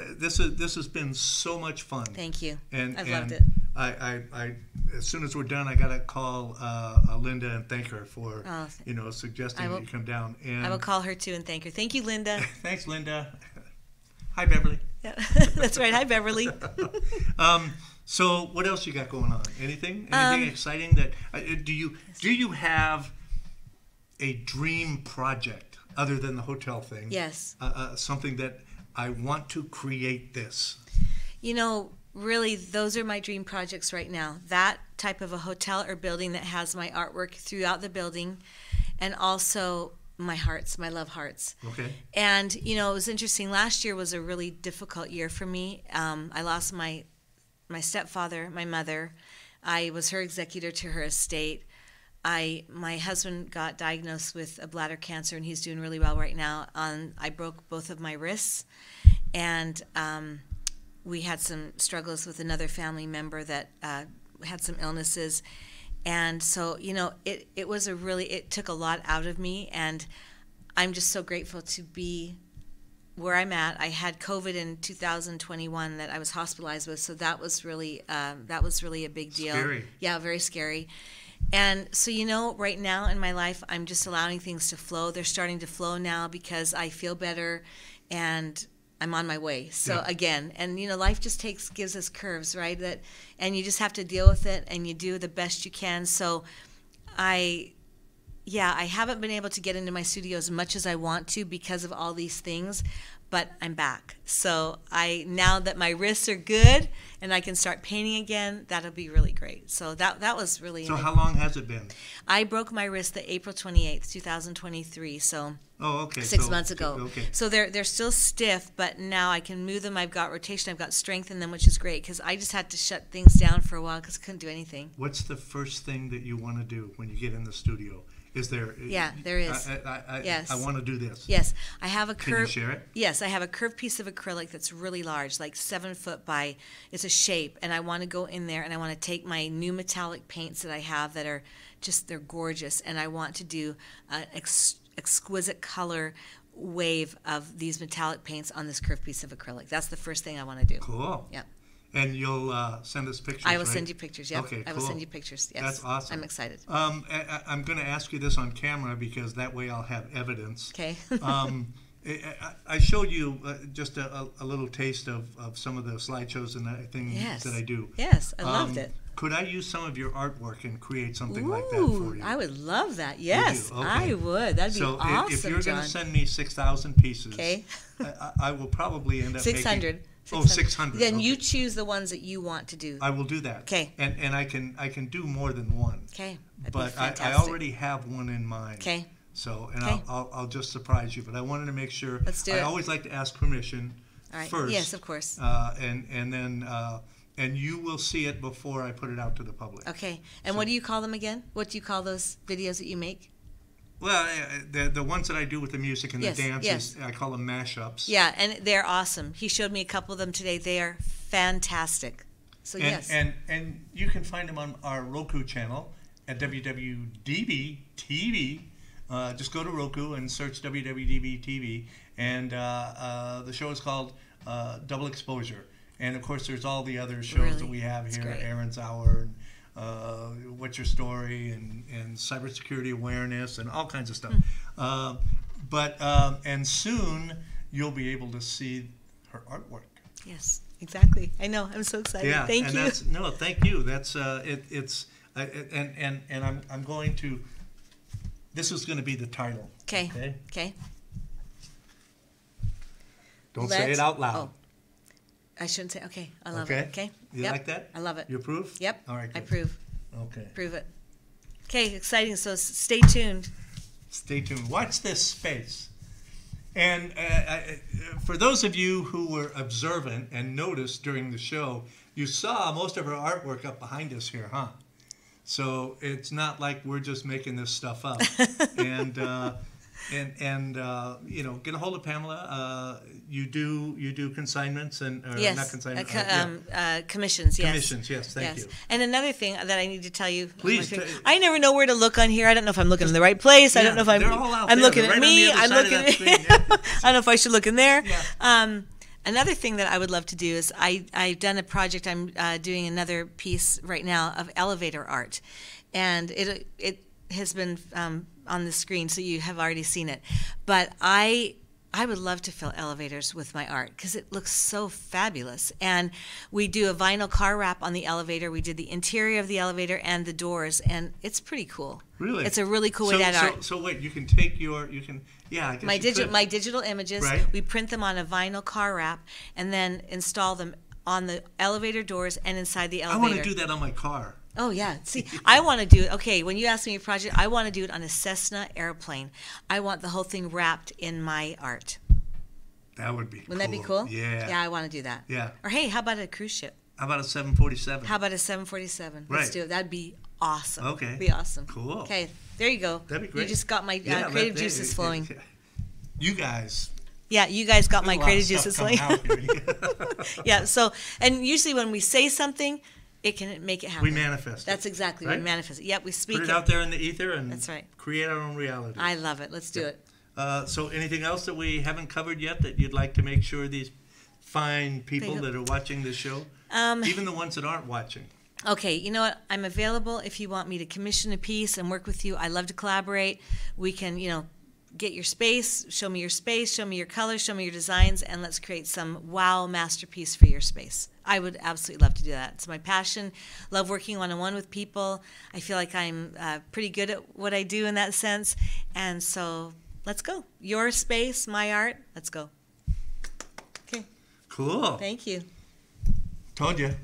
Speaker 2: has been so much fun.
Speaker 3: Thank you.
Speaker 2: And
Speaker 3: I've loved it.
Speaker 2: I as soon as we're done, I gotta call Linda and thank her for suggesting that you come down. And
Speaker 3: I will call her too and thank her. Thank you, Linda.
Speaker 2: Thanks, Linda. Hi, Beverly.
Speaker 3: Yeah. That's right. Hi, Beverly.
Speaker 2: So what else you got going on? Anything exciting that do you have a dream project other than the hotel thing?
Speaker 3: Yes.
Speaker 2: Something that I want to create this.
Speaker 3: Really, those are my dream projects right now. That type of a hotel or building that has my artwork throughout the building, and also my love hearts.
Speaker 2: Okay.
Speaker 3: And, it was interesting. Last year was a really difficult year for me. I lost my stepfather, my mother. I was her executor to her estate. My husband got diagnosed with a bladder cancer, and he's doing really well right now. I broke both of my wrists, and we had some struggles with another family member that had some illnesses. And so, it was it took a lot out of me, and I'm just so grateful to be where I'm at. I had COVID in 2021 that I was hospitalized with, so that was really a big deal.
Speaker 2: Scary.
Speaker 3: Yeah, very scary. And so, right now in my life, I'm just allowing things to flow. They're starting to flow now because I feel better, and I'm on my way. So again, and life just gives us curves, right? And you just have to deal with it, and you do the best you can. So I haven't been able to get into my studio as much as I want to because of all these things, but I'm back. So now that my wrists are good and I can start painting again, that'll be really great. So that was really.
Speaker 2: So how long has it been?
Speaker 3: I broke my wrist the April 28th, 2023. So.
Speaker 2: Oh, okay.
Speaker 3: 6 months ago.
Speaker 2: Okay.
Speaker 3: So they're still stiff, but now I can move them. I've got rotation. I've got strength in them, which is great because I just had to shut things down for a while because I couldn't do anything.
Speaker 2: What's the first thing that you want to do when you get in the studio? Is there?
Speaker 3: Yeah, there is.
Speaker 2: Yes. I want to do this.
Speaker 3: Yes, I have a curve.
Speaker 2: Can you share it?
Speaker 3: Yes, I have a curved piece of acrylic that's really large, like 7 foot by. It's a shape, and I want to go in there and I want to take my new metallic paints that I have that are they're gorgeous, and I want to do an exquisite color wave of these metallic paints on this curved piece of acrylic. That's the first thing I want to do.
Speaker 2: Cool.
Speaker 3: Yeah.
Speaker 2: And you'll send us pictures,
Speaker 3: I will
Speaker 2: right?
Speaker 3: send you pictures, yep.
Speaker 2: Okay,
Speaker 3: I will
Speaker 2: cool.
Speaker 3: send you pictures, yes.
Speaker 2: That's awesome.
Speaker 3: I'm excited.
Speaker 2: I'm going to ask you this on camera because that way I'll have evidence.
Speaker 3: Okay.
Speaker 2: I showed you just a little taste of some of the slideshows and things that I do.
Speaker 3: Yes, I loved it.
Speaker 2: Could I use some of your artwork and create something
Speaker 3: Ooh,
Speaker 2: like that for you?
Speaker 3: I would love that. Yes,
Speaker 2: Okay.
Speaker 3: I would. That'd be
Speaker 2: so
Speaker 3: awesome,
Speaker 2: if you're
Speaker 3: John.
Speaker 2: going to send me 6,000 pieces,
Speaker 3: Okay.
Speaker 2: I will probably end up
Speaker 3: 600.
Speaker 2: making... 600.
Speaker 3: Then
Speaker 2: okay.
Speaker 3: you choose the ones that you want to do.
Speaker 2: I will do that.
Speaker 3: Okay.
Speaker 2: And I can do more than one.
Speaker 3: Okay.
Speaker 2: But I already have one in mind.
Speaker 3: Okay.
Speaker 2: So, and
Speaker 3: Okay.
Speaker 2: I'll just surprise you. But I wanted to make sure.
Speaker 3: Let's do
Speaker 2: I
Speaker 3: it.
Speaker 2: always like to ask permission first.
Speaker 3: Yes, of course.
Speaker 2: And then and you will see it before I put it out to the public.
Speaker 3: Okay. And what do you call them again? What do you call those videos that you make?
Speaker 2: Well, the ones that I do with the music and
Speaker 3: Yes,
Speaker 2: the dances,
Speaker 3: yes.
Speaker 2: I call them mashups.
Speaker 3: Yeah, and they're awesome. He showed me a couple of them today. They are fantastic. So yes.
Speaker 2: And you can find them on our Roku channel at WWDBTV. Just go to Roku and search WWDBTV, and the show is called Double Exposure. And of course, there's all the other shows that we have
Speaker 3: That's
Speaker 2: here,
Speaker 3: great.
Speaker 2: Aaron's Hour, and What's Your Story, and cybersecurity awareness, and all kinds of stuff. And soon you'll be able to see her artwork.
Speaker 3: Yes, exactly. I know. I'm so excited.
Speaker 2: Yeah,
Speaker 3: Thank you.
Speaker 2: Thank you. That's I'm going to. This is going to be the title.
Speaker 3: Okay. Okay.
Speaker 2: Don't say it out loud.
Speaker 3: Oh, I shouldn't say. Okay, I love
Speaker 2: Okay.
Speaker 3: it. Okay.
Speaker 2: You
Speaker 3: Yep.
Speaker 2: like that?
Speaker 3: I love it.
Speaker 2: You approve?
Speaker 3: Yep.
Speaker 2: All right.
Speaker 3: I
Speaker 2: Good.
Speaker 3: approve.
Speaker 2: Okay.
Speaker 3: Prove it. Okay, exciting. So stay tuned.
Speaker 2: Stay tuned. Watch this space. And for those of you who were observant and noticed during the show, you saw most of her artwork up behind us here, huh? So it's not like we're just making this stuff up. And get a hold of Pamela. You do consignments and
Speaker 3: Yes.
Speaker 2: not consignments.
Speaker 3: Commissions. Yes.
Speaker 2: Commissions. Yes. Thank you.
Speaker 3: And another thing that I need to tell you.
Speaker 2: Please.
Speaker 3: I never know where to look on here. I don't know if I'm looking in the right place. I don't know if I'm.
Speaker 2: They're all out
Speaker 3: I'm
Speaker 2: there.
Speaker 3: looking
Speaker 2: They're
Speaker 3: at
Speaker 2: right on
Speaker 3: me.
Speaker 2: the other
Speaker 3: I'm
Speaker 2: side of
Speaker 3: looking
Speaker 2: that
Speaker 3: at.
Speaker 2: screen.
Speaker 3: I don't know if I should look in there.
Speaker 2: Yeah.
Speaker 3: Another thing that I would love to do is I've done a project. I'm doing another piece right now of elevator art, and it has been on the screen, so you have already seen it. But I would love to fill elevators with my art because it looks so fabulous. And we do a vinyl car wrap on the elevator. We did the interior of the elevator and the doors, and it's pretty cool.
Speaker 2: Really?
Speaker 3: It's a really cool way to add art.
Speaker 2: So wait, you can take I guess
Speaker 3: My digital images,
Speaker 2: Right.
Speaker 3: we print them on a vinyl car wrap and then install them on the elevator doors and inside the
Speaker 2: I
Speaker 3: elevator.
Speaker 2: want to do that on my car.
Speaker 3: Oh, yeah. See, I want to do it. Okay, when you ask me a project, I want to do it on a Cessna airplane. I want the whole thing wrapped in my art.
Speaker 2: That would be
Speaker 3: Wouldn't that be cool?
Speaker 2: Yeah.
Speaker 3: Yeah, I want to do that.
Speaker 2: Yeah.
Speaker 3: Or, hey, how about a cruise ship?
Speaker 2: How about a 747?
Speaker 3: How about a 747?
Speaker 2: Right.
Speaker 3: Let's do it. That'd be awesome.
Speaker 2: Okay.
Speaker 3: Be awesome.
Speaker 2: Cool.
Speaker 3: Okay, there you go.
Speaker 2: That'd be great.
Speaker 3: You just got my
Speaker 2: Yeah,
Speaker 3: creative juices flowing.
Speaker 2: You guys.
Speaker 3: Yeah, you guys got my
Speaker 2: There's a lot of
Speaker 3: creative
Speaker 2: stuff
Speaker 3: juices flowing.
Speaker 2: coming out here.
Speaker 3: Yeah, so, and usually when we say something, it can make it happen.
Speaker 2: We manifest it.
Speaker 3: That's exactly,
Speaker 2: right?
Speaker 3: we manifest it. Yep, we speak
Speaker 2: Put it out there in the ether and
Speaker 3: That's right.
Speaker 2: create our own reality.
Speaker 3: I love it. Let's do it.
Speaker 2: So anything else that we haven't covered yet that you'd like to make sure these fine people that are watching this show, even the ones that aren't watching?
Speaker 3: Okay, you know what? I'm available if you want me to commission a piece and work with you. I love to collaborate. We can, get your space, show me your colors, show me your designs, and let's create some wow masterpiece for your space. I would absolutely love to do that. It's my passion. Love working one-on-one with people. I feel like I'm pretty good at what I do in that sense. And so let's go. Your space, my art. Let's go. Okay.
Speaker 2: Cool.
Speaker 3: Thank you.
Speaker 2: Told you.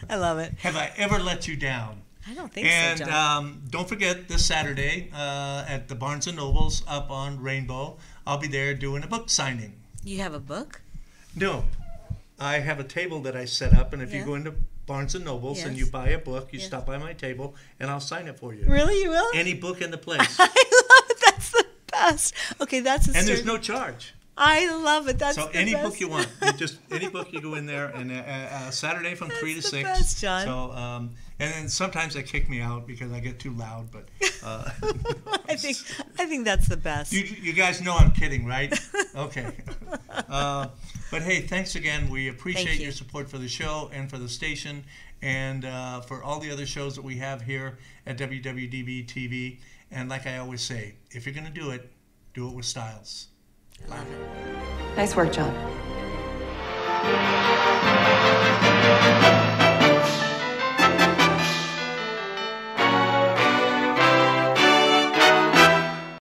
Speaker 3: I love it.
Speaker 2: Have I ever let you down?
Speaker 3: I don't think
Speaker 2: And
Speaker 3: so, John.
Speaker 2: don't forget this Saturday at the Barnes & Nobles up on Rainbow, I'll be there doing a book signing.
Speaker 3: You have a book?
Speaker 2: No, I have a table that I set up, and if you
Speaker 3: Yeah.
Speaker 2: go into Barnes & Nobles and
Speaker 3: Yes.
Speaker 2: you buy a book, you
Speaker 3: Yes.
Speaker 2: stop by my table, and I'll sign it for you.
Speaker 3: Really, you will?
Speaker 2: Any book in the place.
Speaker 3: I love it. That's the best. Okay, that's a
Speaker 2: And there's no charge.
Speaker 3: I love it. That's
Speaker 2: so
Speaker 3: the
Speaker 2: any
Speaker 3: best.
Speaker 2: book you want, any book you go in there, and Saturday from 3 to 6.
Speaker 3: Best, John.
Speaker 2: So and then sometimes they kick me out because I get too loud, but
Speaker 3: I think that's the best.
Speaker 2: you guys know I'm kidding, right? Okay. But hey, thanks again. We appreciate your support for the show and for the station, and for all the other shows that we have here at WWDBTV. And like I always say, if you're going to do it with styles.
Speaker 3: Love it.
Speaker 4: Nice work, John.